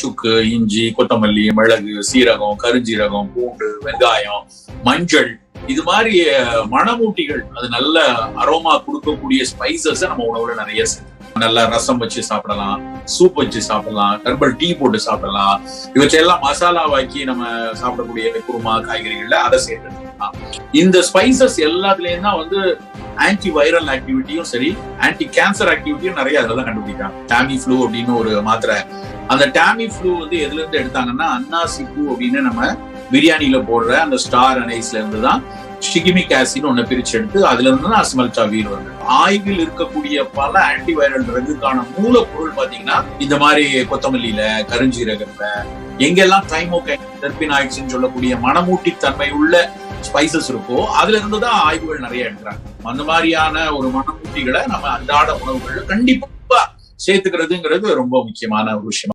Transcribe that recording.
சுக்கு, இஞ்சி, கொத்தமல்லி, மிளகு, சீரகம், கருஞ்சீரகம், பூண்டு, வெங்காயம், மஞ்சள், இது மாதிரி மணமூட்டிகள், அது நல்ல அரோமா கொடுக்கக்கூடிய ஸ்பைசஸ் நம்ம உணவுல நிறைய நல்லா ரசம் வச்சு சாப்பிடலாம், சூப் வச்சு சாப்பிடலாம், ஹெர்பல் டீ போட்டு சாப்பிடலாம். இவற்றையெல்லாம் மசாலாவாக்கி நம்ம சாப்பிடக்கூடிய குருமா, காய்கறிகள்ல அதை சேர்த்துக்கலாம். இந்த ஸ்பைசஸ் எல்லாத்துலயும் தான் ஆன்டி வைரல் ஆக்டிவிட்டியும் சரி, ஆன்டி கேன்சர் ஆக்டிவிட்டியும் நிறைய அதுல தான் கண்டுபிடிக்கிறாங்க. டாமி ஃப்ளூ அப்படின்னு ஒரு மாத்திரை, அந்த டாமி ஃப்ளூ எதுல இருந்து எடுத்தாங்கன்னா, அன்னாசி பூ அப்படின்னு நம்ம பிரியாணியில போடுற அந்த ஸ்டார் அனைஸ்ல இருந்து தான் ஷிகிமிக் ஆசிட் ஒண்ணு பிரிச்சு எடுத்து அதுல இருந்து தான் அஸ்மல்டாவிர் வந்து. ஆய்வில் இருக்கக்கூடிய பல ஆன்டிவைரல் ட்ரக்குக்கான மூலப்பொருள் பாத்தீங்கன்னா இந்த மாதிரி கொத்தமல்லியில, கருஞ்சீரகத்துல, எங்கெல்லாம் தைமோகைன் சொல்லக்கூடிய மணமூட்டி தன்மை உள்ள ஸ்பைசஸ் இருக்கோ அதுல இருந்துதான் ஆய்வுகள் நிறைய எடுக்கிறாங்க. அந்த மாதிரியான ஒரு மணமூட்டிகளை நம்ம அன்றாட உணவுகள்ல கண்டிப்பா சேர்த்துக்கிறதுங்கிறது ரொம்ப முக்கியமான ஒரு விஷயம்.